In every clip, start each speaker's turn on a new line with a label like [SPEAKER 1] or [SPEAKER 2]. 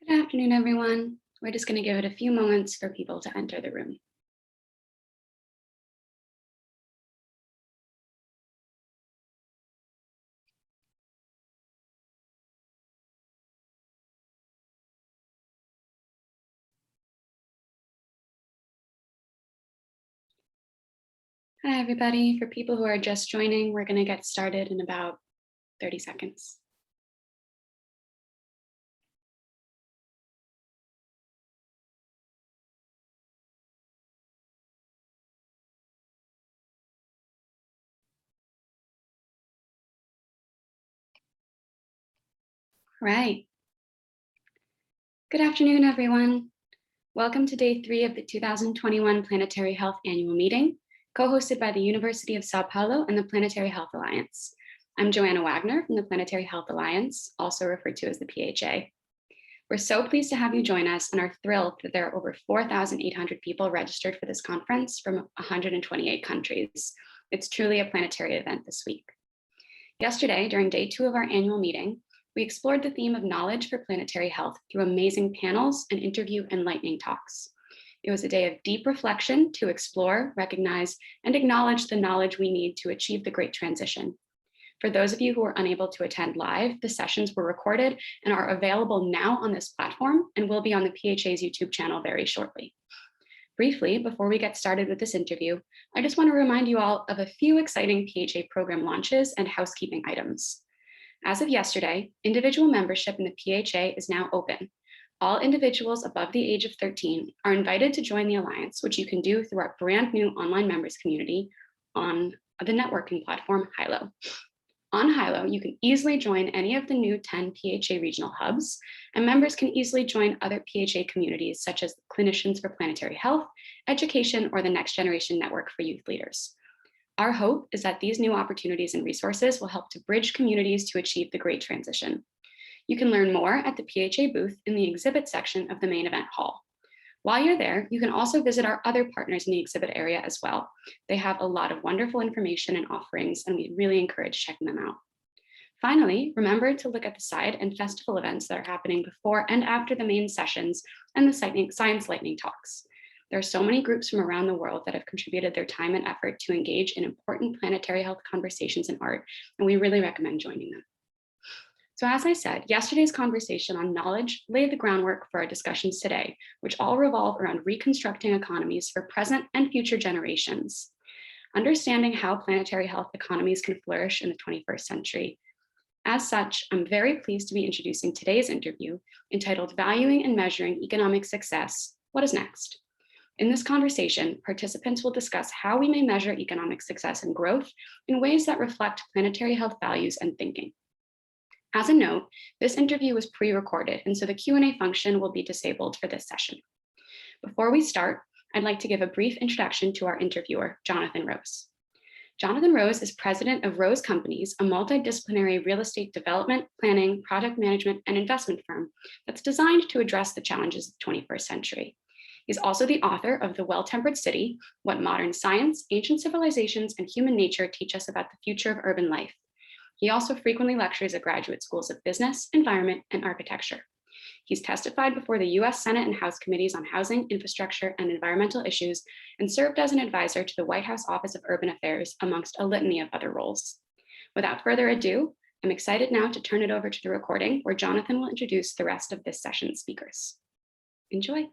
[SPEAKER 1] Good afternoon, everyone. We're just going to give it a few moments for people to enter the room. Hi, everybody. For people who are just joining, we're going to get started in about 30 seconds. All right. Good afternoon, everyone. Welcome to day 3 of the 2021 Planetary Health Annual Meeting, co-hosted by the University of Sao Paulo and the Planetary Health Alliance. I'm Joanna Wagner from the Planetary Health Alliance, also referred to as the PHA. We're so pleased to have you join us and are thrilled that there are over 4,800 people registered for this conference from 128 countries. It's truly a planetary event this week. Yesterday, during day 2 of our annual meeting, we explored the theme of knowledge for planetary health through amazing panels and interview and lightning talks. It was a day of deep reflection to explore, recognize, and acknowledge the knowledge we need to achieve the great transition. For those of you who are unable to attend live, the sessions were recorded and are available now on this platform and will be on the PHA's YouTube channel very shortly. Briefly, before we get started with this interview, I just want to remind you all of a few exciting PHA program launches and housekeeping items. As of yesterday, individual membership in the PHA is now open. All individuals above the age of 13 are invited to join the Alliance, which you can do through our brand new online members community on the networking platform Hilo. On Hilo, you can easily join any of the new 10 PHA regional hubs, and members can easily join other PHA communities such as Clinicians for Planetary Health, Education, or the Next Generation Network for Youth Leaders. Our hope is that these new opportunities and resources will help to bridge communities to achieve the great transition. You can learn more at the PHA booth in the exhibit section of the main event hall. While you're there, you can also visit our other partners in the exhibit area as well. They have a lot of wonderful information and offerings, and we really encourage checking them out. Finally, remember to look at the side and festival events that are happening before and after the main sessions and the science lightning talks. There are so many groups from around the world that have contributed their time and effort to engage in important planetary health conversations and art, and we really recommend joining them. So as I said, yesterday's conversation on knowledge laid the groundwork for our discussions today, which all revolve around reconstructing economies for present and future generations. Understanding how planetary health economies can flourish in the 21st century. As such, I'm very pleased to be introducing today's interview entitled Valuing and Measuring Economic Success, What is Next? In this conversation, participants will discuss how we may measure economic success and growth in ways that reflect planetary health values and thinking. As a note, this interview was pre-recorded, and so the Q&A function will be disabled for this session. Before we start, I'd like to give a brief introduction to our interviewer, Jonathan Rose. Jonathan Rose is president of Rose Companies, a multidisciplinary real estate development, planning, project management, and investment firm that's designed to address the challenges of the 21st century. He's also the author of The Well-Tempered City, What Modern Science, Ancient Civilizations, and Human Nature Teach Us About the Future of Urban Life. He also frequently lectures at graduate schools of business, environment, and architecture. He's testified before the US Senate and House committees on housing, infrastructure, and environmental issues, and served as an advisor to the White House Office of Urban Affairs, amongst a litany of other roles. Without further ado, I'm excited now to turn it over to the recording where Jonathan will introduce the rest of this session's speakers. Enjoy.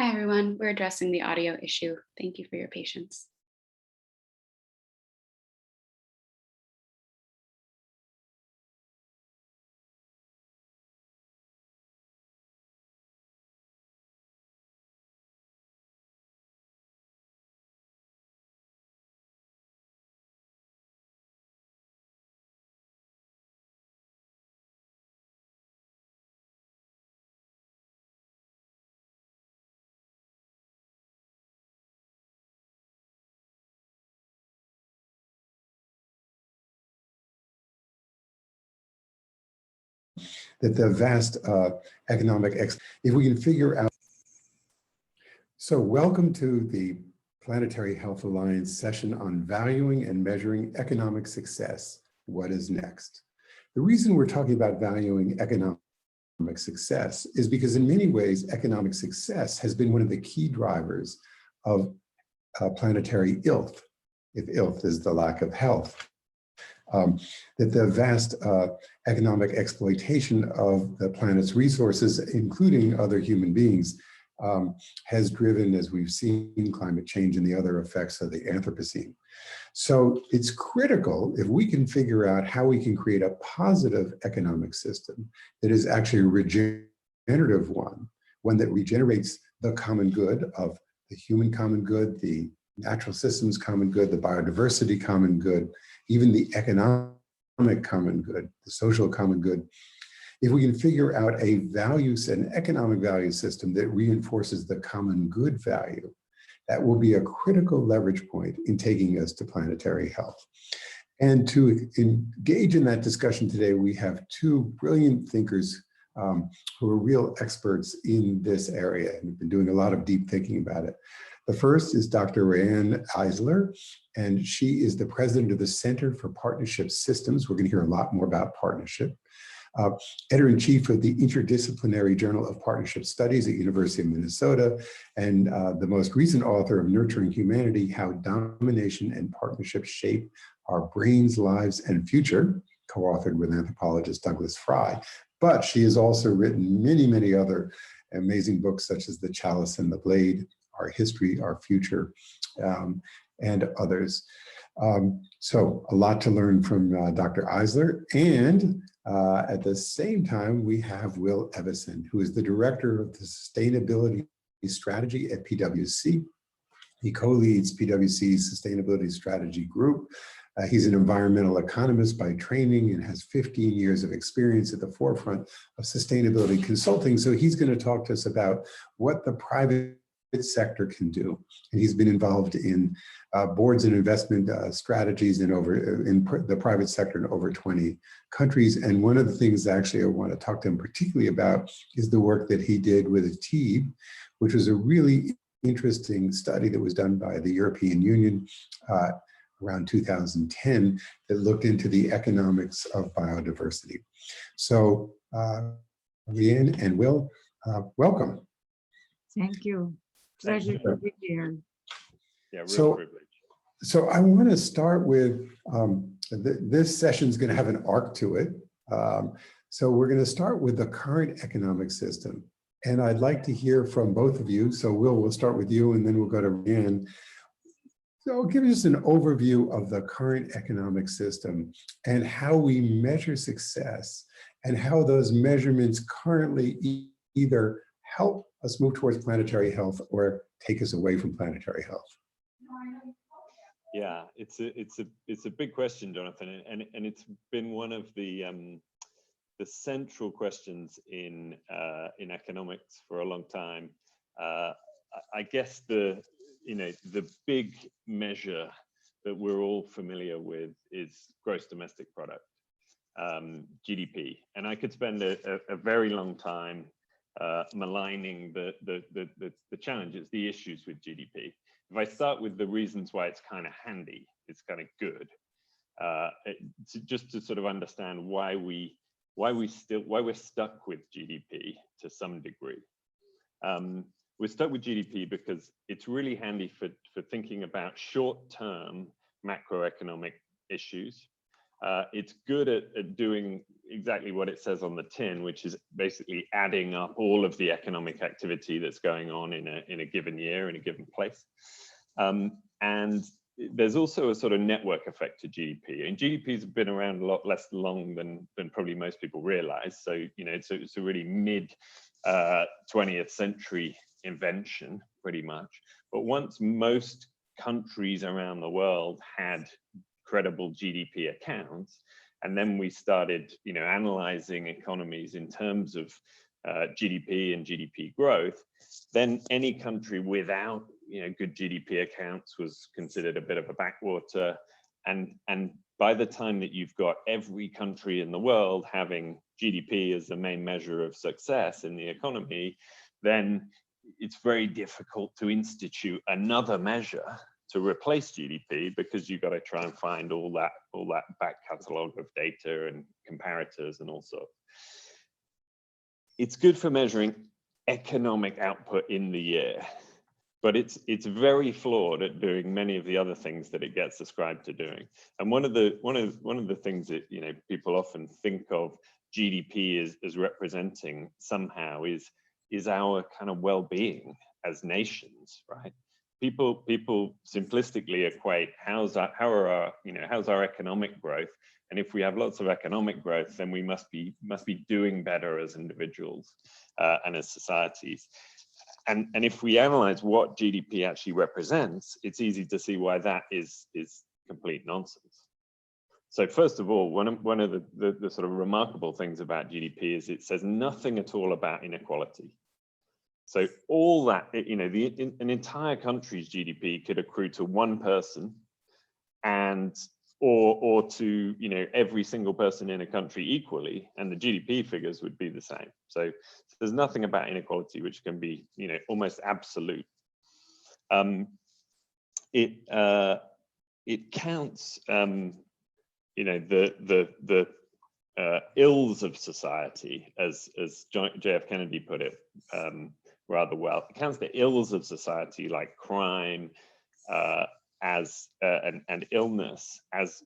[SPEAKER 1] Hi, everyone. We're addressing the audio issue. Thank you for your patience.
[SPEAKER 2] That the vast economic, if we can figure out. So welcome to the Planetary Health Alliance session on valuing and measuring economic success. What is next? The reason we're talking about valuing economic success is because in many ways, economic success has been one of the key drivers of planetary illth, if illth is the lack of health. That the vast economic exploitation of the planet's resources, including other human beings, has driven, as we've seen, climate change and the other effects of the Anthropocene. So it's critical if we can figure out how we can create a positive economic system that is actually a regenerative one that regenerates the common good of the human common good, the natural systems common good, the biodiversity common good, even the economic common good, the social common good. If we can figure out an economic value system that reinforces the common good value, that will be a critical leverage point in taking us to planetary health. And to engage in that discussion today, we have two brilliant thinkers who are real experts in this area and have been doing a lot of deep thinking about it. The first is Dr. Riane Eisler, and she is the president of the Center for Partnership Systems. We're going to hear a lot more about partnership. Editor-in-chief of the Interdisciplinary Journal of Partnership Studies at University of Minnesota, and the most recent author of Nurturing Humanity, How Domination and Partnership Shape Our Brains, Lives, and Future, co-authored with anthropologist Douglas Fry. But she has also written many, many other amazing books, such as The Chalice and the Blade, Our History, Our Future, and others. So a lot to learn from Dr. Eisler. And at the same time, we have Will Evison, who is the director of the Sustainability Strategy at PwC. He co-leads PwC's Sustainability Strategy Group. He's an environmental economist by training and has 15 years of experience at the forefront of sustainability consulting. So he's going to talk to us about what the private sector can do. And he's been involved in boards and investment strategies in the private sector in over 20 countries. And one of the things actually I want to talk to him particularly about is the work that he did with TEEB, which was a really interesting study that was done by the European Union around 2010 that looked into the economics of biodiversity. So Riane and Will, welcome.
[SPEAKER 3] Thank you. Pleasure to be here.
[SPEAKER 4] Yeah, real privilege.
[SPEAKER 2] So I want to start with, this session is going to have an arc to it. So we're going to start with the current economic system. And I'd like to hear from both of you. So Will, we'll start with you and then we'll go to Riane. So give us an overview of the current economic system and how we measure success and how those measurements currently either help us move towards planetary health or take us away from planetary health.
[SPEAKER 4] Yeah, it's a big question, Jonathan, and it's been one of the central questions in economics for a long time. I guess the big measure that we're all familiar with is gross domestic product, GDP, and I could spend a very long time maligning the challenges, the issues with GDP. If I start with the reasons why it's kind of handy, it's kind of good, just to sort of understand why we're stuck with GDP to some degree. We're stuck with GDP because it's really handy for thinking about short-term macroeconomic issues. It's good at doing exactly what it says on the tin, which is basically adding up all of the economic activity that's going on in a given year in a given place. And there's also a sort of network effect to GDP, and GDP's been around a lot less long than probably most people realize. So, you know, it's a really mid 20th century invention, pretty much. But once most countries around the world had credible GDP accounts, and then we started, you know, analyzing economies in terms of GDP and GDP growth, then any country without, you know, good GDP accounts was considered a bit of a backwater. And by the time that you've got every country in the world having GDP as the main measure of success in the economy, then it's very difficult to institute another measure to replace GDP, because you've got to try and find all that back catalogue of data and comparators and all sorts. It's good for measuring economic output in the year, but it's very flawed at doing many of the other things that it gets ascribed to doing. And one of the things that, you know, people often think of GDP as representing somehow is our kind of well-being as nations, right? People simplistically equate how's our economic growth, and if we have lots of economic growth, then we must be doing better as individuals and as societies. And if we analyze what GDP actually represents, it's easy to see why that is complete nonsense. So first of all, one of the sort of remarkable things about GDP is it says nothing at all about inequality. So all that, you know, an entire country's GDP could accrue to one person, and or to, you know, every single person in a country equally, and the GDP figures would be the same. So there's nothing about inequality which can be, you know, almost absolute. It counts, you know, the ills of society, as J.F. Kennedy put it rather well. It counts the ills of society, like crime and illness, as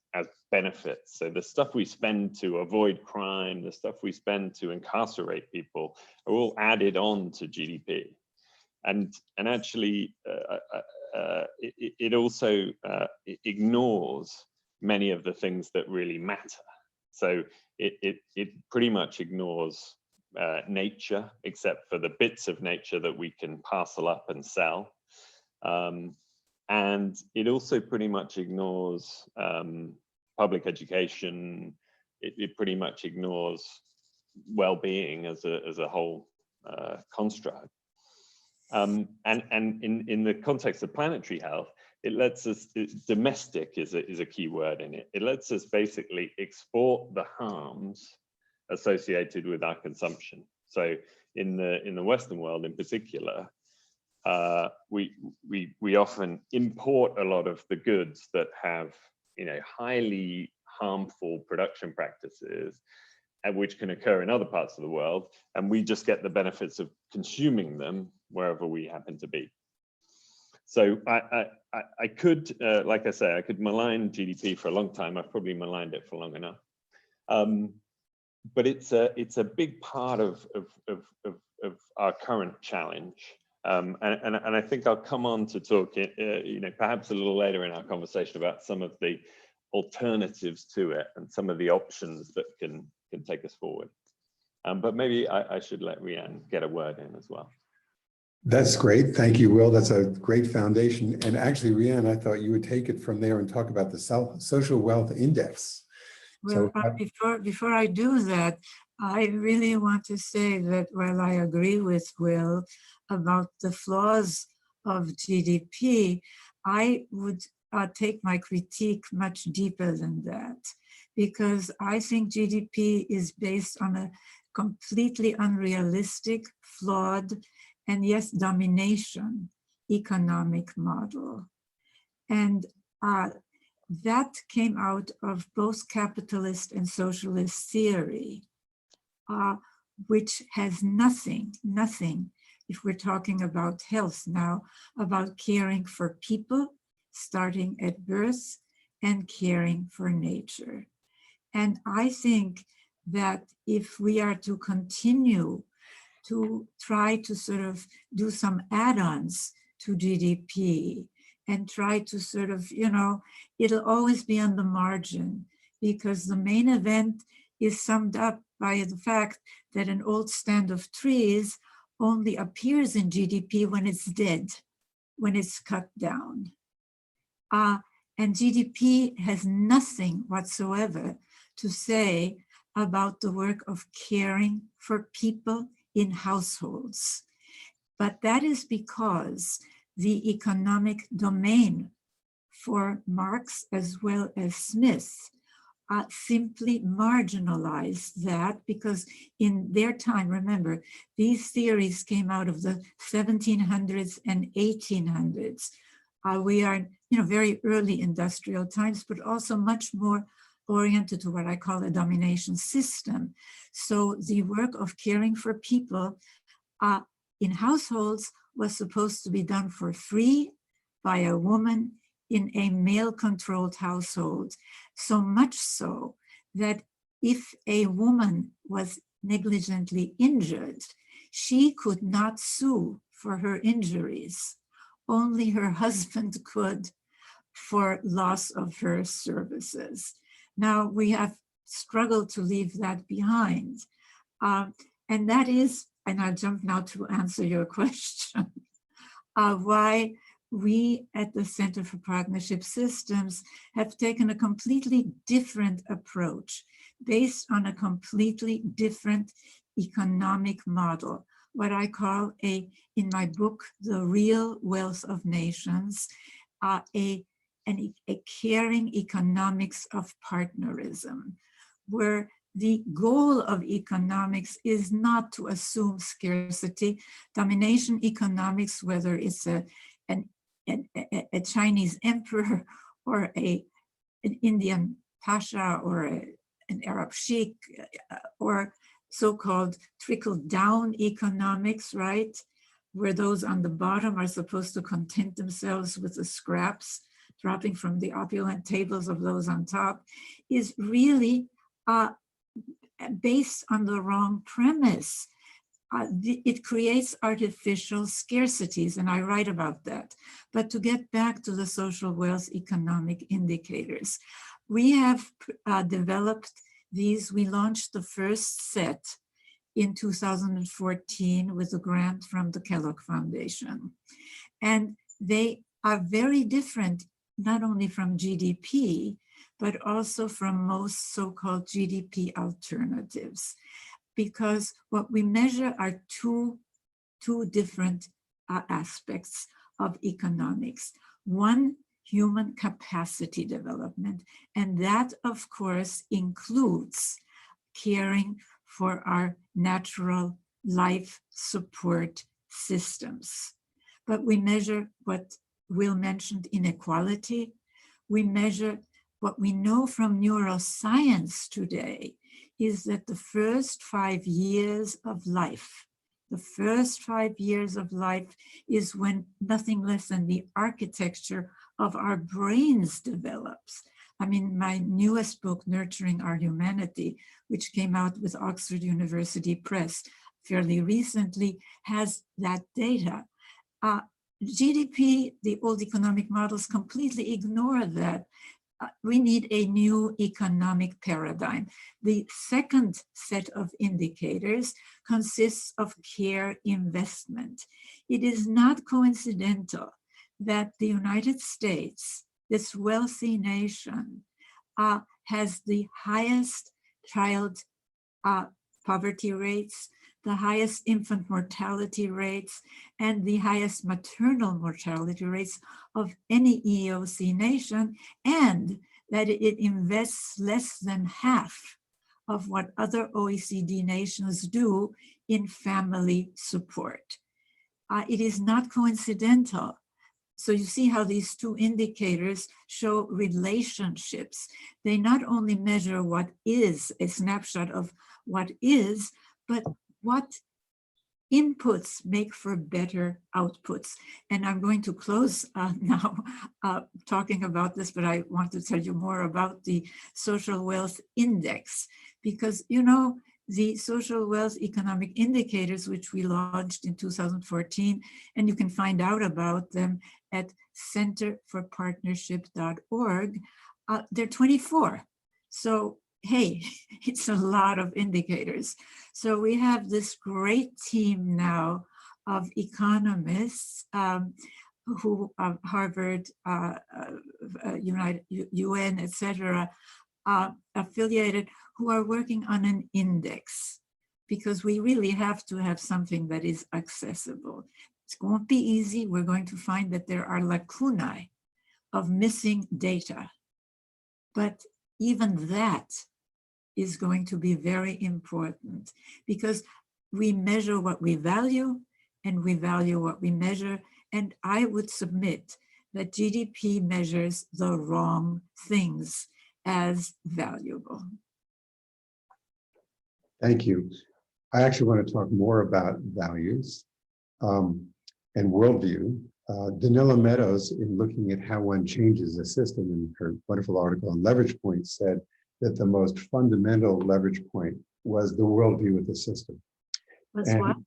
[SPEAKER 4] benefits. So the stuff we spend to avoid crime, the stuff we spend to incarcerate people, are all added on to GDP. And actually, it also ignores many of the things that really matter. So it pretty much ignores nature, except for the bits of nature that we can parcel up and sell. And it also pretty much ignores public education. It pretty much ignores well-being as a whole construct. And in the context of planetary health, it lets us, domestic is a key word in it. It lets us basically export the harms associated with our consumption. So in the Western world in particular, we often import a lot of the goods that have, you know, highly harmful production practices, which can occur in other parts of the world, and we just get the benefits of consuming them wherever we happen to be. So I could, like I say, I could malign GDP for a long time. I've probably maligned it for long enough. But it's a big part of our current challenge. And I think I'll come on to talk, you know, perhaps a little later in our conversation about some of the alternatives to it and some of the options that can take us forward. But maybe I should let Riane get a word in as well.
[SPEAKER 2] That's great. Thank you, Will. That's a great foundation. And actually, Riane, I thought you would take it from there and talk about the social wealth index.
[SPEAKER 3] Well, before I do that, I really want to say that while I agree with Will about the flaws of GDP, I would take my critique much deeper than that, because I think GDP is based on a completely unrealistic, flawed, and yes, domination economic model. And that came out of both capitalist and socialist theory, which has nothing, if we're talking about health now, about caring for people, starting at birth, and caring for nature. And I think that if we are to continue to try to sort of do some add-ons to GDP and try to sort of, it'll always be on the margin, because the main event is summed up by the fact that an old stand of trees only appears in GDP when it's dead, when it's cut down. And GDP has nothing whatsoever to say about the work of caring for people in households. But that is because the economic domain for Marx as well as Smith simply marginalized that, because in their time, remember, these theories came out of the 1700s and 1800s. We are, very early industrial times, but also much more oriented to what I call a domination system. So the work of caring for people in households was supposed to be done for free by a woman in a male-controlled household. So much so that if a woman was negligently injured, she could not sue for her injuries. Only her husband could for loss of her services. Now, we have struggled to leave that behind. And that is, and I'll jump now to answer your question, why we at the Center for Partnership Systems have taken a completely different approach based on a completely different economic model, what I call in my book, The Real Wealth of Nations, a caring economics of partnerism, where the goal of economics is not to assume scarcity. Domination economics, whether it's a Chinese emperor or an Indian pasha or an Arab sheikh, or so-called trickle-down economics, right? Where those on the bottom are supposed to content themselves with the scraps dropping from the opulent tables of those on top, is really based on the wrong premise. It creates artificial scarcities, and I write about that. But to get back to the social wealth economic indicators, we have developed these. We launched the first set in 2014 with a grant from the Kellogg Foundation. And they are very different, not only from GDP, but also from most so-called GDP alternatives, because what we measure are two different aspects of economics. One, human capacity development, and that, of course, includes caring for our natural life support systems. But we measure what Will mentioned, inequality. We measure what we know from neuroscience today is that the first 5 years of life, is when nothing less than the architecture of our brains develops. I mean, my newest book, Nurturing Our Humanity, which came out with Oxford University Press fairly recently, has that data. GDP, the old economic models completely ignore that. We need a new economic paradigm. The second set of indicators consists of care investment. It is not coincidental that the United States, this wealthy nation, has the highest child poverty rates, the highest infant mortality rates, and the highest maternal mortality rates of any EOC nation, and that it invests less than half of what other OECD nations do in family support. It is not coincidental. So you see how these two indicators show relationships. They not only measure what is, a snapshot of what is, but what inputs make for better outputs. And I'm going to close now talking about this, but I want to tell you more about the Social Wealth Index, because, you know, the Social Wealth Economic Indicators, which we launched in 2014, and you can find out about them at centerforpartnership.org, they're 24. So, hey, it's a lot of indicators. So we have this great team now of economists who Harvard, UN, etc., affiliated, who are working on an index, because we really have to have something that is accessible. It won't be easy. We're going to find that there are lacunae of missing data, but even that is going to be very important, because we measure what we value and we value what we measure. And I would submit that GDP measures the wrong things as valuable.
[SPEAKER 2] Thank you. I actually want to talk more about values and worldview. Danila Meadows, in looking at how one changes a system, in her wonderful article on leverage points, said that the most fundamental leverage point was the worldview of the system.
[SPEAKER 3] Was what?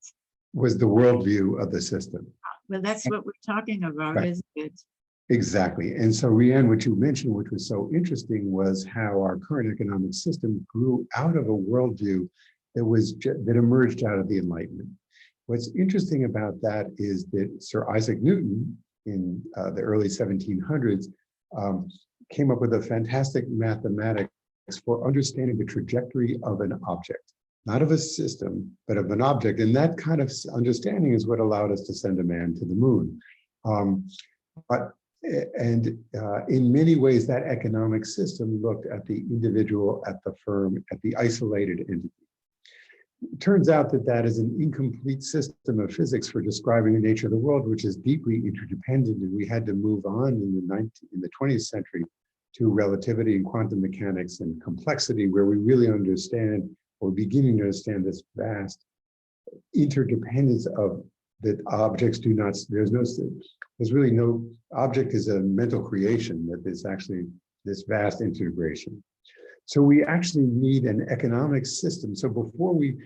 [SPEAKER 2] Was the worldview of the system.
[SPEAKER 3] Well, that's what we're talking about,
[SPEAKER 2] Right.
[SPEAKER 3] isn't it?
[SPEAKER 2] Exactly. And so, Riane, what you mentioned, which was so interesting, was how our current economic system grew out of a worldview that emerged out of the Enlightenment. What's interesting about that is that Sir Isaac Newton, in the early 1700s, came up with a fantastic mathematics for understanding the trajectory of an object, not of a system, but of an object. And that kind of understanding is what allowed us to send a man to the moon. In many ways, that economic system looked at the individual, at the firm, at the isolated entity. It turns out that that is an incomplete system of physics for describing the nature of the world, which is deeply interdependent. And we had to move on in the 20th century to relativity and quantum mechanics and complexity, where we really understand, or beginning to understand, this vast interdependence of that objects do not, there's really no, object is a mental creation, that there's actually this vast integration. So we actually need an economic system. So before we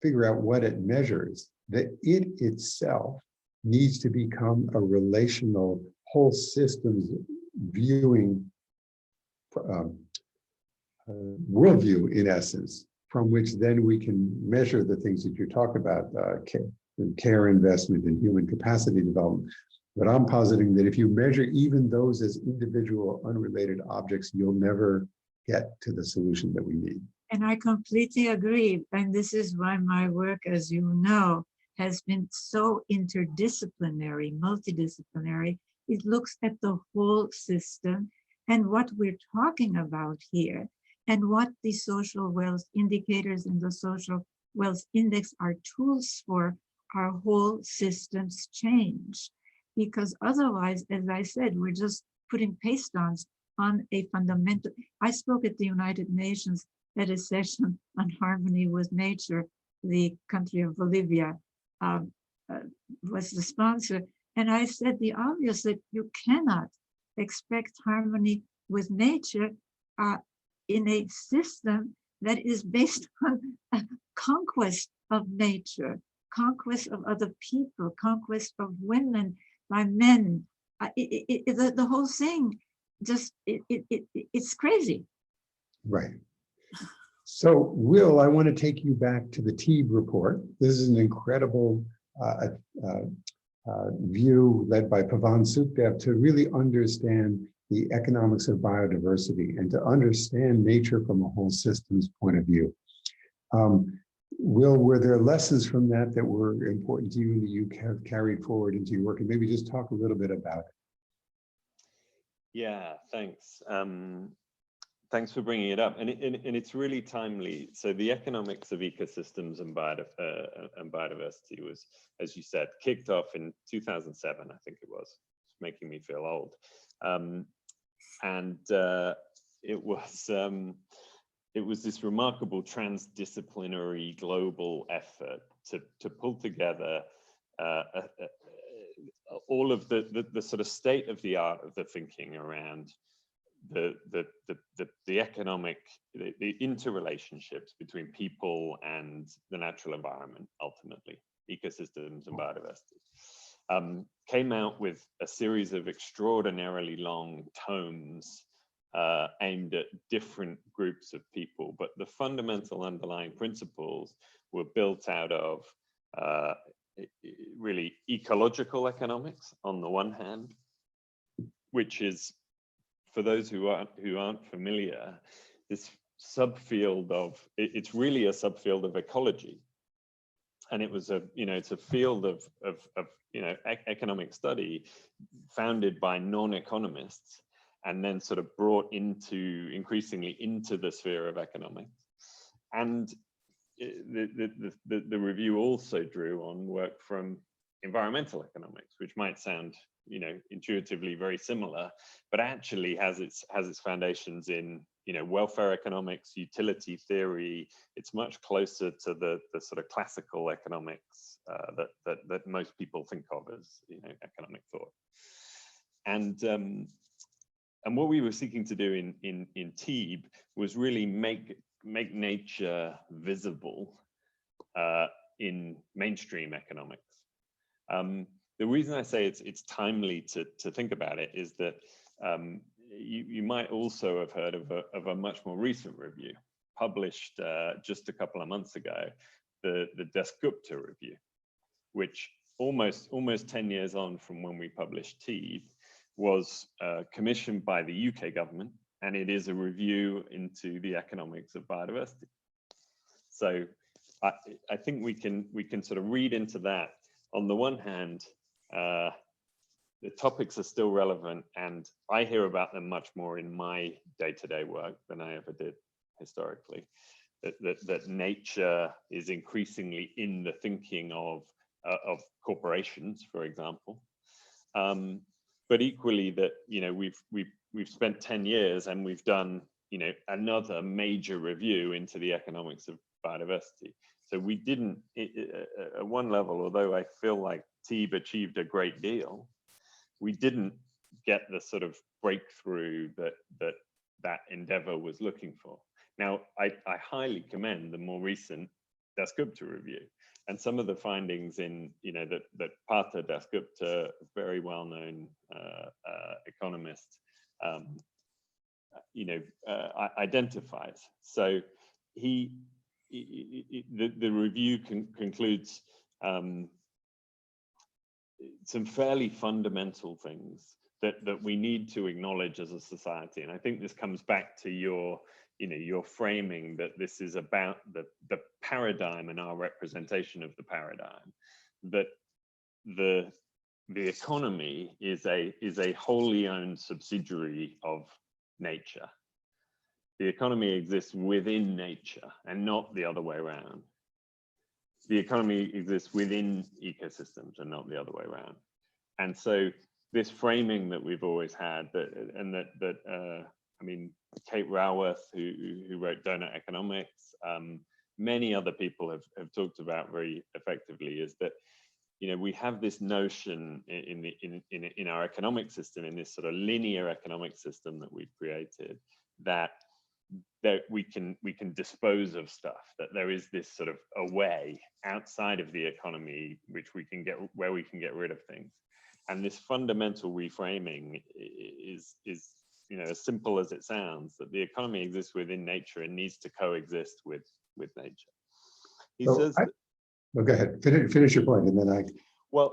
[SPEAKER 2] figure out what it measures, that it itself needs to become a relational whole systems viewing worldview, in essence, from which then we can measure the things that you talk about, care investment and human capacity development. But I'm positing that if you measure even those as individual unrelated objects, you'll never get to the solution that we need.
[SPEAKER 3] And I completely agree. And this is why my work, as you know, has been so interdisciplinary, multidisciplinary. It looks at the whole system and what we're talking about here, and what the social wealth indicators and the social wealth index are tools for our whole systems change. Because otherwise, as I said, we're just putting paste-ons on a fundamental. I spoke at the United Nations at a session on harmony with nature. The country of Bolivia was the sponsor. And I said the obvious, that you cannot expect harmony with nature in a system that is based on conquest of nature, conquest of other people, conquest of women by men. The whole thing just, it's crazy.
[SPEAKER 2] Right. So, Will, I want to take you back to the Teague report. This is an incredible view led by Pavan Sukhdev to really understand the economics of biodiversity and to understand nature from a whole systems point of view. Will, were there lessons from that that were important to you that you have carried forward into your work? And maybe just talk a little bit about it.
[SPEAKER 4] Yeah, thanks. Thanks for bringing it up. And it's really timely. So the economics of ecosystems and biodiversity was, as you said, kicked off in 2007, I think it was. It's making me feel old. It was it was this remarkable transdisciplinary global effort to pull together all of the sort of state of the art of the thinking around the economic, the interrelationships between people and the natural environment, ultimately, ecosystems and biodiversity. Came out with a series of extraordinarily long tomes aimed at different groups of people, but the fundamental underlying principles were built out of really ecological economics on the one hand, which is, for those who aren't familiar, this subfield of, it's really a subfield of ecology. And it was it's a field of economic study founded by non-economists and then sort of brought increasingly into the sphere of economics. And the review also drew on work from environmental economics, which might sound intuitively very similar, but actually has its foundations in welfare economics, utility theory. It's much closer to the sort of classical economics that most people think of as economic thought. And what we were seeking to do in TEEB was really make nature visible in mainstream economics. The reason I say it's timely to think about it is that you might also have heard of a much more recent review published just a couple of months ago, the Dasgupta review, which almost 10 years on from when we published TEEB, was commissioned by the UK government, and it is a review into the economics of biodiversity. So I think we can sort of read into that. On the one hand, the topics are still relevant, and I hear about them much more in my day-to-day work than I ever did historically. That nature is increasingly in the thinking of corporations, for example. But equally that we've spent 10 years and we've done another major review into the economics of biodiversity. So we didn't, at one level, although I feel like TEEB achieved a great deal, we didn't get the sort of breakthrough that endeavor was looking for. Now, I highly commend the more recent Dasgupta review. And some of the findings in, that Partha Dasgupta, very well-known economist, identifies. So the review concludes some fairly fundamental things that we need to acknowledge as a society. And I think this comes back to your framing that this is about the paradigm and our representation of the paradigm, that the economy is a wholly owned subsidiary of nature. The economy exists within nature and not the other way around. The economy exists within ecosystems and not the other way around. And so this framing that we've always had, I mean, Kate Raworth, who wrote Donut Economics, many other people have talked about very effectively, is that we have this notion in our economic system, in this sort of linear economic system that we've created, that we can dispose of stuff, that there is this sort of a way outside of the economy where we can get rid of things. And this fundamental reframing is as simple as it sounds, that the economy exists within nature and needs to coexist with nature. He says
[SPEAKER 2] well, go ahead, finish your point, and then
[SPEAKER 4] Well,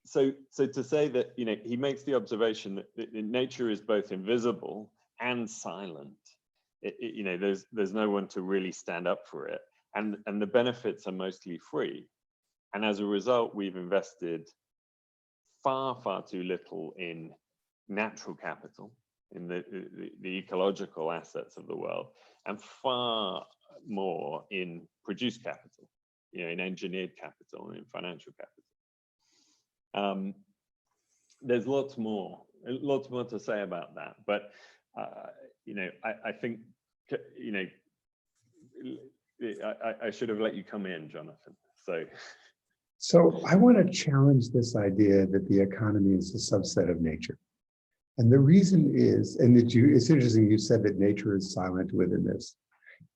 [SPEAKER 4] so to say that, he makes the observation that nature is both invisible and silent. There's no one to really stand up for it, and the benefits are mostly free. And as a result, we've invested far too little in natural capital, in the ecological assets of the world, and far more in produced capital, in engineered capital and in financial capital. There's lots more to say about that, but I think I should have let you come in, Jonathan.
[SPEAKER 2] So I want to challenge this idea that the economy is a subset of nature. And the reason is, and that it's interesting you said that nature is silent within this,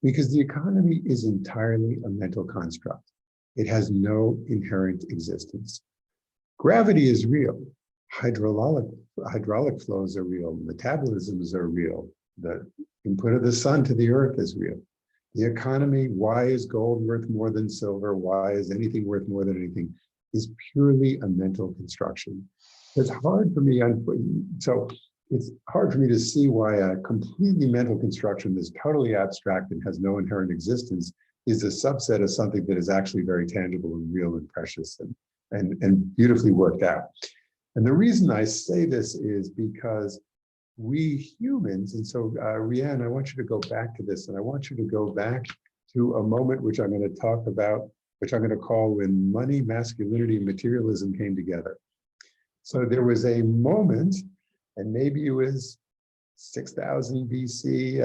[SPEAKER 2] because the economy is entirely a mental construct. It has no inherent existence. Gravity is real. Hydraulic flows are real. Metabolisms are real. The input of the sun to the earth is real. The economy, why is gold worth more than silver? Why is anything worth more than anything? Is purely a mental construction. It's hard for me, it's hard for me to see why a completely mental construction that's totally abstract and has no inherent existence is a subset of something that is actually very tangible and real and precious and beautifully worked out. And the reason I say this is because we humans, and so Riane, I want you to go back to this, and I want you to go back to a moment which I'm going to talk about, which I'm going to call when money, masculinity, and materialism came together. So there was a moment, and maybe it was 6,000 BC,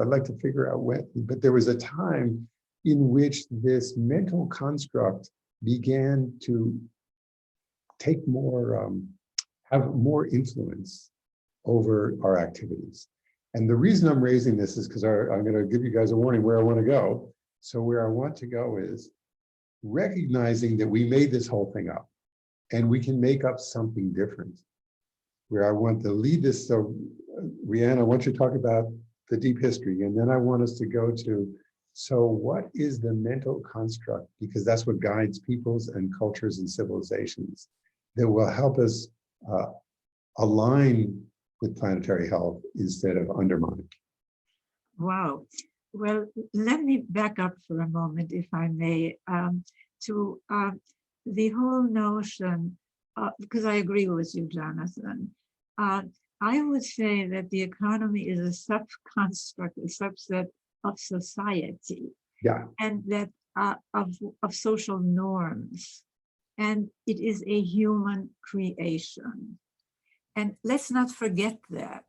[SPEAKER 2] I'd like to figure out when, but there was a time in which this mental construct began to take more, have more influence over our activities. And the reason I'm raising this is because I'm going to give you guys a warning where I want to go. So where I want to go is recognizing that we made this whole thing up and we can make up something different. Where I want to lead this, so Riane, I want you to talk about the deep history, and then I want us to go to, so what is the mental construct? Because that's what guides peoples and cultures and civilizations that will help us align with planetary health instead of undermine.
[SPEAKER 3] Wow. Well, let me back up for a moment, if I may, to the whole notion, because I agree with you, Jonathan. I would say that the economy is a sub-construct, a subset of society, and that of social norms, and it is a human creation. And let's not forget that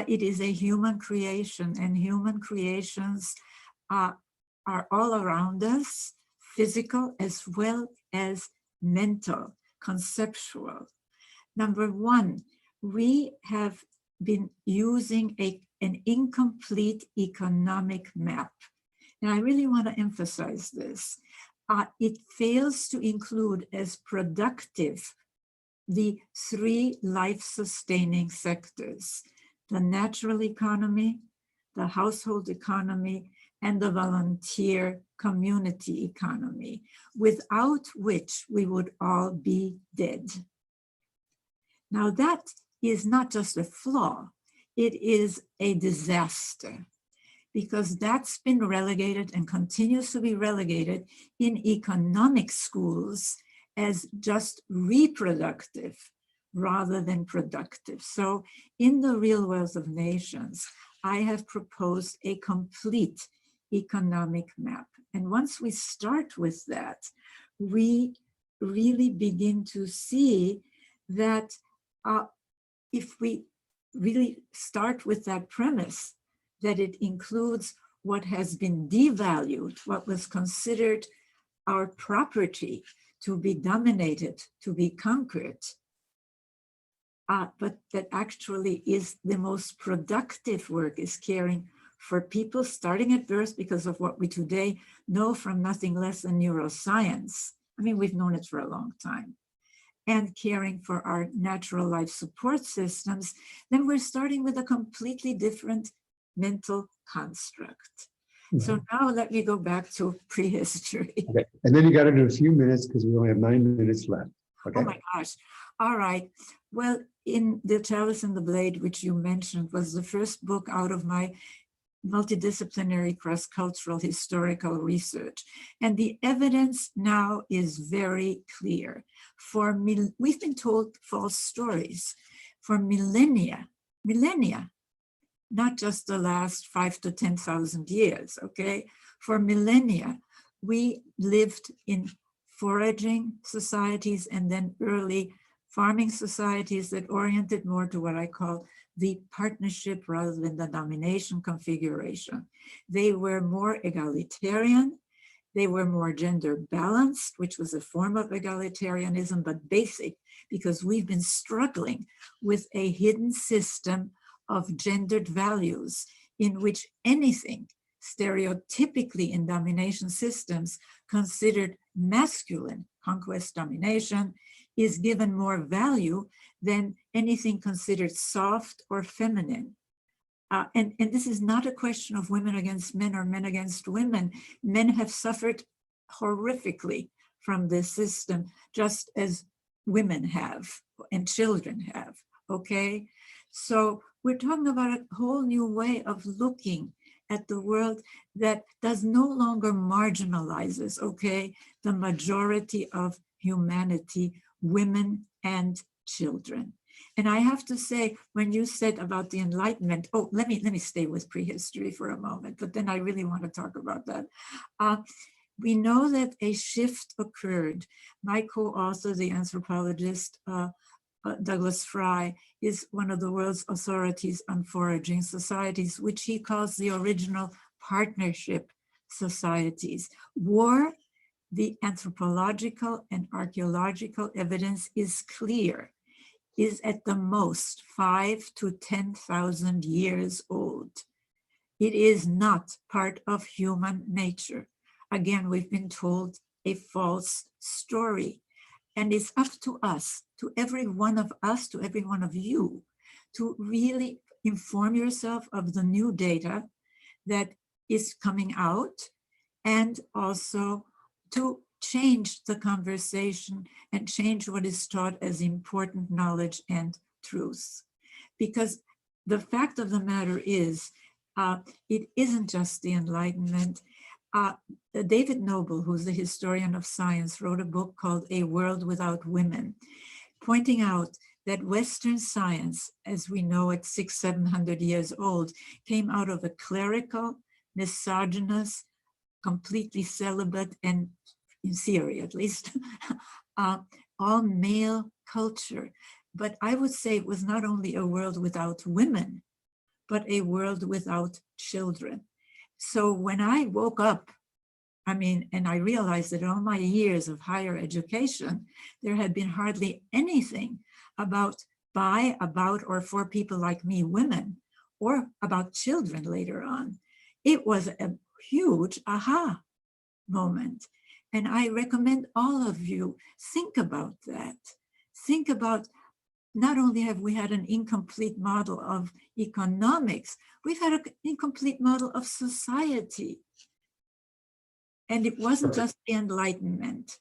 [SPEAKER 3] it is a human creation, and human creations are all around us, physical as well as mental, conceptual. Number one, we have been using an incomplete economic map. And I really want to emphasize this. It fails to include as productive the three life-sustaining sectors: the natural economy, the household economy, and the volunteer community economy, without which we would all be dead. Now that is not just a flaw, it is a disaster, because that's been relegated and continues to be relegated in economic schools as just reproductive rather than productive. So in the Real Wealth of Nations, I have proposed a complete economic map. And once we start with that, we really begin to see that if we really start with that premise, that it includes what has been devalued, what was considered our property to be dominated, to be conquered, but that actually is the most productive work, is caring for people starting at birth, because of what we today know from nothing less than neuroscience. I mean, we've known it for a long time. And caring for our natural life support systems, then we're starting with a completely different mental construct. So now let me go back to prehistory.
[SPEAKER 2] Okay. And then you got to do a few minutes because we only have 9 minutes left. Okay.
[SPEAKER 3] Oh my gosh. All right. Well, in The Chalice and the Blade, which you mentioned, was the first book out of my multidisciplinary cross-cultural historical research. And the evidence now is very clear. We've been told false stories for millennia, not just the last 5,000 to 10,000 years, okay? For millennia, we lived in foraging societies and then early farming societies that oriented more to what I call the partnership rather than the domination configuration. They were more egalitarian. They were more gender balanced, which was a form of egalitarianism, but basic, because we've been struggling with a hidden system of gendered values in which anything stereotypically in domination systems considered masculine, conquest, domination, is given more value than anything considered soft or feminine. And this is not a question of women against men or men against women. Men have suffered horrifically from this system, just as women have and children have, okay? So we're talking about a whole new way of looking at the world that does no longer marginalizes, okay, the majority of humanity, women and children. And I have to say, when you said about the Enlightenment, oh, let me stay with prehistory for a moment, but then I really want to talk about that. We know that a shift occurred. My co-author, the anthropologist, Douglas Fry, is one of the world's authorities on foraging societies, which he calls the original partnership societies. War, the anthropological and archaeological evidence is clear, is at the most 5,000 to 10,000 years old. It is not part of human nature. Again, we've been told a false story. And it's up to us, to every one of us, to every one of you, to really inform yourself of the new data that is coming out, and also to change the conversation and change what is taught as important knowledge and truth. Because the fact of the matter is, it isn't just the Enlightenment. David Noble, who's the historian of science, wrote a book called A World Without Women, pointing out that Western science, as we know it, 600-700 years old, came out of a clerical, misogynist, completely celibate, and in theory at least, all male culture. But I would say it was not only a world without women, but a world without children. So when I woke up, and I realized that in all my years of higher education, there had been hardly anything about, by, about, or for people like me, women, or about children later on. It was a huge aha moment. And I recommend all of you think about that. Think about, not only have we had an incomplete model of economics, we've had an incomplete model of society. And it wasn't just the Enlightenment.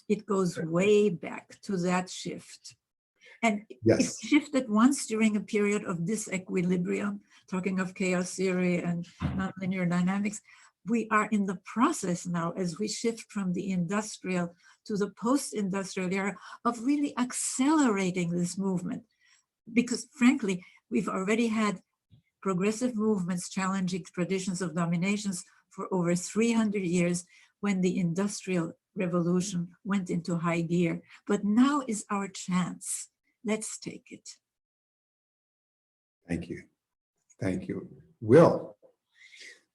[SPEAKER 3] It goes way back to that shift. And it shifted once during a period of disequilibrium, talking of chaos theory and nonlinear dynamics. We are in the process now, as we shift from the industrial to the post-industrial era, of really accelerating this movement. Because frankly, we've already had progressive movements challenging traditions of dominations for over 300 years when the Industrial Revolution went into high gear. But now is our chance. Let's take it.
[SPEAKER 2] Thank you. Thank you. Will,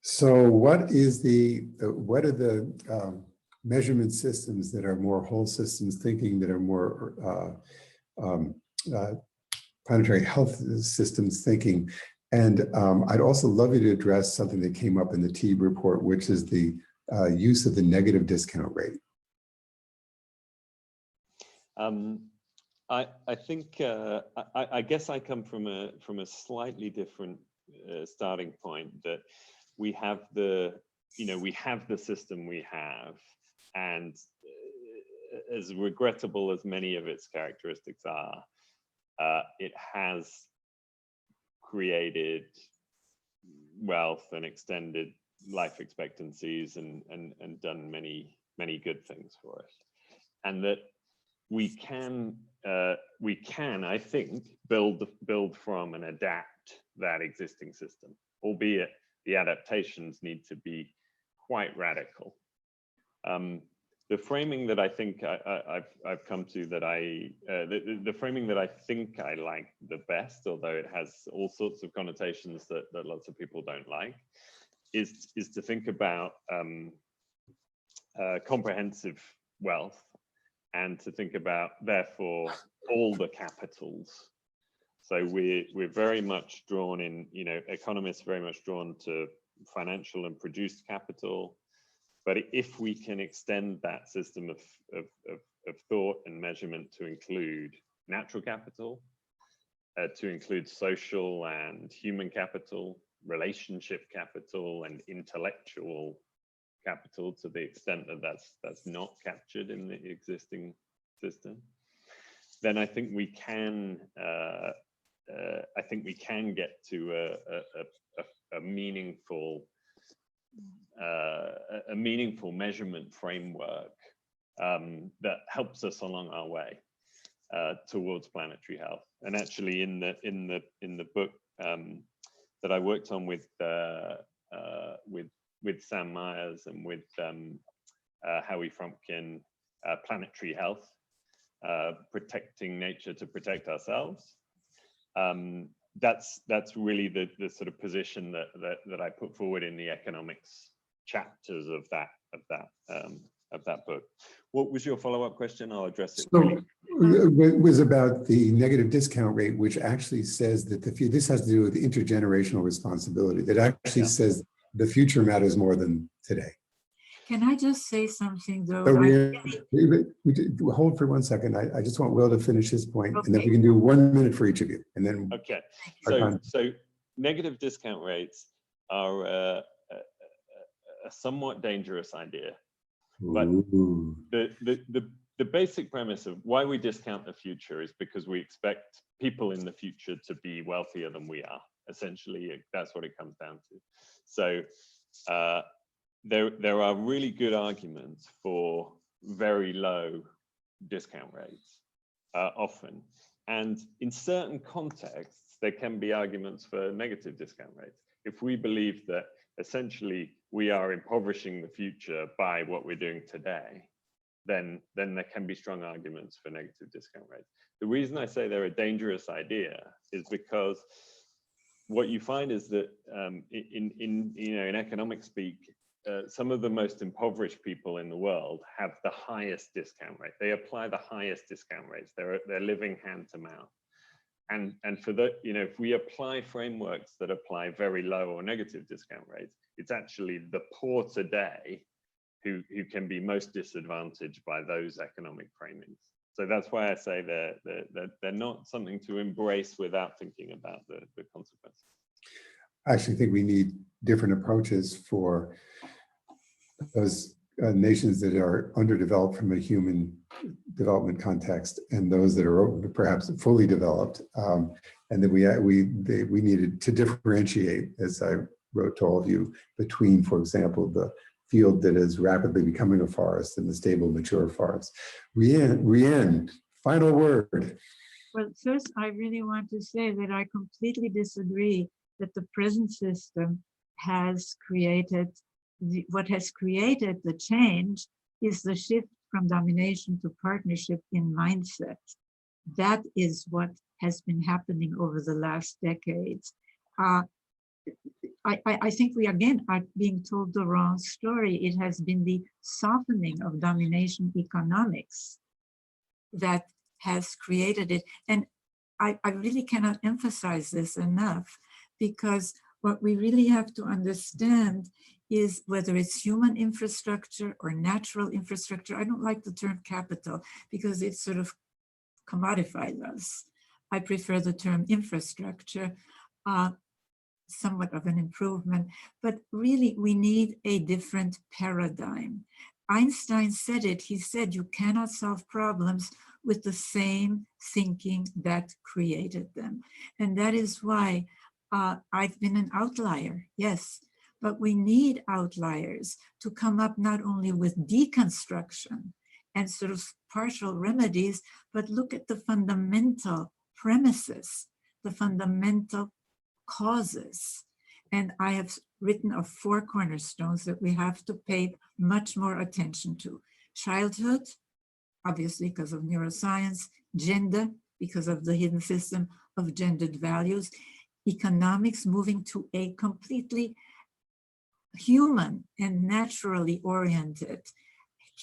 [SPEAKER 2] so what are the measurement systems that are more whole systems thinking, that are more planetary health systems thinking? And I'd also love you to address something that came up in the Teague report, which is the use of the negative discount rate.
[SPEAKER 4] I think I guess I come from a slightly different starting point, that we have the system we have, and as regrettable as many of its characteristics are, it has created wealth and extended life expectancies and done many good things for us, and that we can I think build from and adapt that existing system, albeit the adaptations need to be quite radical. the framing that I think I've come to that the framing that I think I like the best, although it has all sorts of connotations that lots of people don't like, is to think about comprehensive wealth, and to think about, therefore, all the capitals. So we're very much drawn in, economists very much drawn to financial and produced capital. But if we can extend that system of thought and measurement to include natural capital, to include social and human capital, relationship capital, and intellectual capital, to the extent that that's not captured in the existing system, then I think we can get to a meaningful measurement framework that helps us along our way towards planetary health. And actually, in the book that I worked on with Sam Myers and with Howie Frumpkin, Planetary Health, Protecting Nature to Protect Ourselves. That's really the sort of position that I put forward in the economics chapters of that book. What was your follow-up question? I'll address it.
[SPEAKER 2] So it was about the negative discount rate, which actually says that this has to do with intergenerational responsibility. That actually says the future matters more than today.
[SPEAKER 3] Can I just say something though?
[SPEAKER 2] So hold for 1 second. I just want Will to finish his point, and then we can do 1 minute for each of you, and then.
[SPEAKER 4] Okay. So negative discount rates are a somewhat dangerous idea, but the basic premise of why we discount the future is because we expect people in the future to be wealthier than we are. Essentially, that's what it comes down to. So there are really good arguments for very low discount rates often. And in certain contexts, there can be arguments for negative discount rates. If we believe that essentially we are impoverishing the future by what we're doing today, then there can be strong arguments for negative discount rates. The reason I say they're a dangerous idea is because what you find is that in economic speak, some of the most impoverished people in the world have the highest discount rate. They apply the highest discount rates. They're living hand to mouth. And for the, if we apply frameworks that apply very low or negative discount rates, it's actually the poor today who can be most disadvantaged by those economic framings. So that's why I say they're not something to embrace without thinking about the consequences.
[SPEAKER 2] I actually think we need different approaches for those nations that are underdeveloped from a human development context, and those that are perhaps fully developed, and that we needed to differentiate, as I wrote to all of you, between, for example, the field that is rapidly becoming a forest and the stable, mature forest. Riane, final word.
[SPEAKER 3] Well, first, I really want to say that I completely disagree that the present system has created, what has created the change is the shift from domination to partnership in mindset. That is what has been happening over the last decades. I think we again are being told the wrong story. It has been the softening of domination economics that has created it. And I really cannot emphasize this enough, because what we really have to understand is whether it's human infrastructure or natural infrastructure. I don't like the term capital because it sort of commodifies us. I prefer the term infrastructure, somewhat of an improvement, but really we need a different paradigm. Einstein said it, he said you cannot solve problems with the same thinking that created them. And that is why I've been an outlier, yes, but we need outliers to come up not only with deconstruction and sort of partial remedies, but look at the fundamental premises, the fundamental causes. And I have written of 4 cornerstones that we have to pay much more attention to. childhood, obviously because of neuroscience, gender, because of the hidden system of gendered values, economics, moving to a completely human and naturally oriented,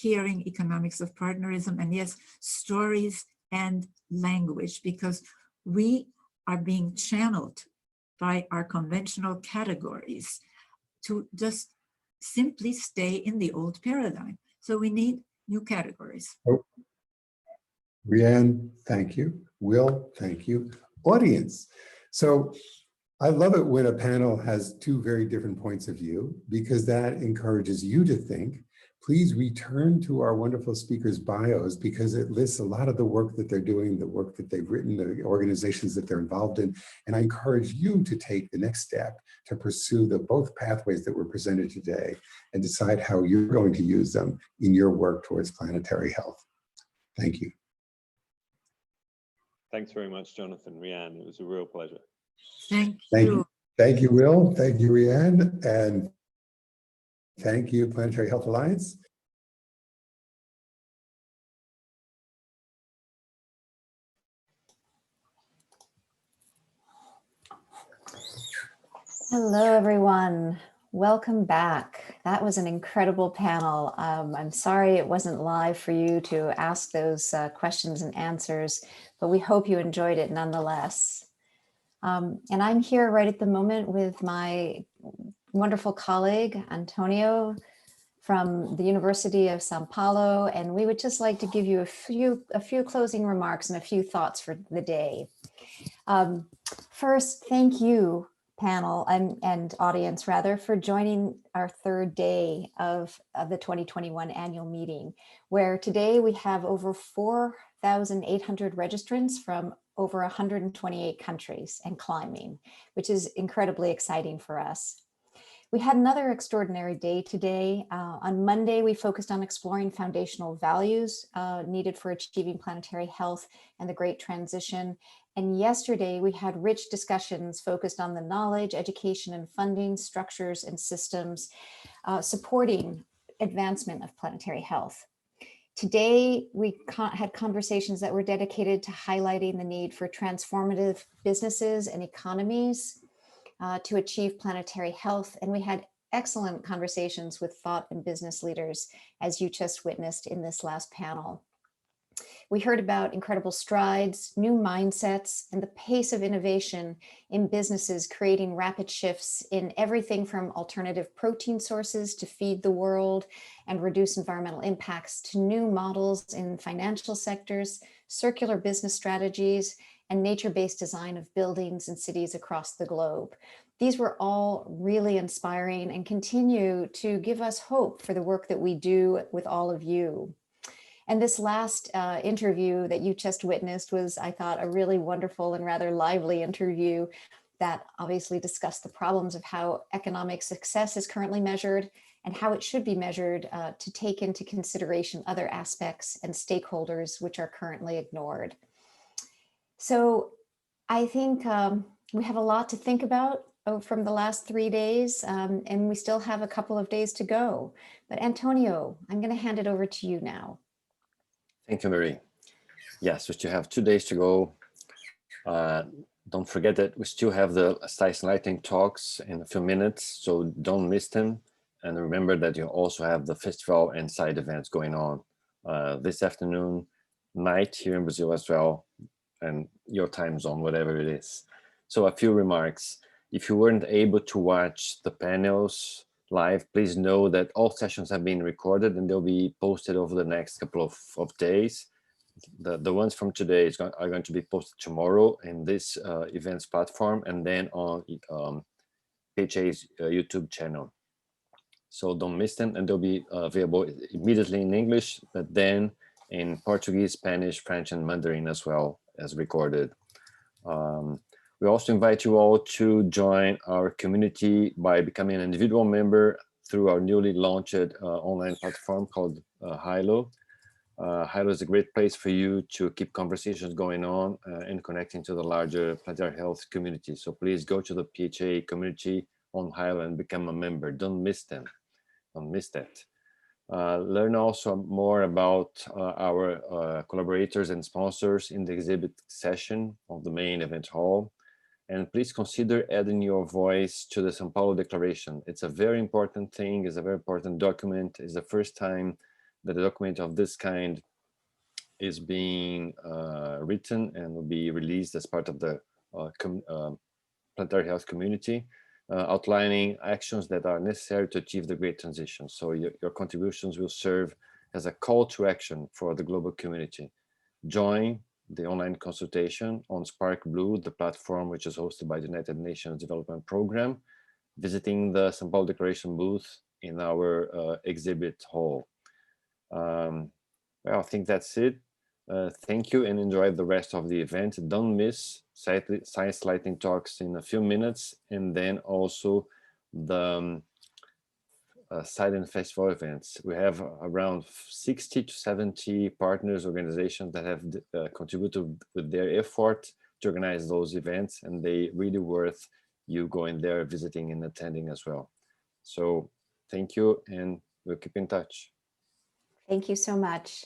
[SPEAKER 3] caring economics of partnerism, and yes, stories and language, because we are being channeled by our conventional categories to just simply stay in the old paradigm. So we need new categories.
[SPEAKER 2] Oh. Riane, thank you. Will, thank you. Audience. So I love it when a panel has two very different points of view, because that encourages you to think. Please return to our wonderful speakers' bios, because it lists a lot of the work that they're doing, the work that they've written, the organizations that they're involved in. And I encourage you to take the next step to pursue the both pathways that were presented today and decide how you're going to use them in your work towards planetary health. Thank you.
[SPEAKER 4] Thanks very much, Jonathan, Riane. It was a real pleasure.
[SPEAKER 3] Thank
[SPEAKER 2] Thank
[SPEAKER 3] you.
[SPEAKER 2] you. Thank you, Will. Thank you, Riane. And thank you, Planetary Health Alliance.
[SPEAKER 5] Hello, everyone. Welcome back. That was an incredible panel. I'm sorry it wasn't live for you to ask those questions and answers, but we hope you enjoyed it nonetheless. And I'm here right at the moment with my wonderful colleague, Antonio, from the University of Sao Paulo, and we would just like to give you a few closing remarks and a few thoughts for the day. First, thank you, panel and audience rather, for joining our third day of the 2021 annual meeting, where today we have over 4,800 registrants from over 128 countries and climbing, which is incredibly exciting for us. We had another extraordinary day today. On Monday, we focused on exploring foundational values needed for achieving planetary health and the Great Transition. And yesterday, we had rich discussions focused on the knowledge, education, and funding structures and systems supporting advancement of planetary health. Today, we had conversations that were dedicated to highlighting the need for transformative businesses and economies to achieve planetary health. And we had excellent conversations with thought and business leaders, as you just witnessed in this last panel. We heard about incredible strides, new mindsets, and the pace of innovation in businesses creating rapid shifts in everything from alternative protein sources to feed the world and reduce environmental impacts to new models in financial sectors, circular business strategies, and nature-based design of buildings and cities across the globe. These were all really inspiring and continue to give us hope for the work that we do with all of you. And this last interview that you just witnessed was, I thought, a really wonderful and rather lively interview that obviously discussed the problems of how economic success is currently measured and how it should be measured to take into consideration other aspects and stakeholders which are currently ignored. So I think we have a lot to think about from the last 3 days, and we still have a couple of days to go. But Antonio, I'm going to hand it over to you now.
[SPEAKER 6] Thank you, Marie. Yes, we still have 2 days to go. Don't forget that we still have the Science Lighting talks in a few minutes, so don't miss them. And remember that you also have the festival and side events going on this afternoon, night here in Brazil as well, and your time zone, whatever it is. So a few remarks. If you weren't able to watch the panels live, please know that all sessions have been recorded and they'll be posted over the next couple of days. The ones from today are going to be posted tomorrow in this events platform and then on PHA's YouTube channel. So don't miss them, and they'll be available immediately in English, but then in Portuguese, Spanish, French, and Mandarin as well as recorded. We also invite you all to join our community by becoming an individual member through our newly launched online platform called Hilo. Hilo is a great place for you to keep conversations going on and connecting to the larger planetary health community. So please go to the PHA community on Hilo and become a member. Don't miss them. Don't miss that. Learn also more about our collaborators and sponsors in the exhibit session of the main event hall. And please consider adding your voice to the São Paulo Declaration. It's a very important thing, it's a very important document. It's the first time that a document of this kind is being written and will be released as part of the planetary health community, outlining actions that are necessary to achieve the great transition. So your contributions will serve as a call to action for the global community. Join the online consultation on Spark Blue, the platform which is hosted by the United Nations Development Program, visiting the São Paulo Declaration booth in our exhibit hall. Well, I think that's it. Thank you and enjoy the rest of the event. Don't miss Science Lightning Talks in a few minutes, and then also the Silent Festival events. We have around 60 to 70 partners, organizations that have contributed with their effort to organize those events, and they really worth you going there, visiting and attending as well. So thank you, and we'll keep in touch.
[SPEAKER 5] Thank you so much.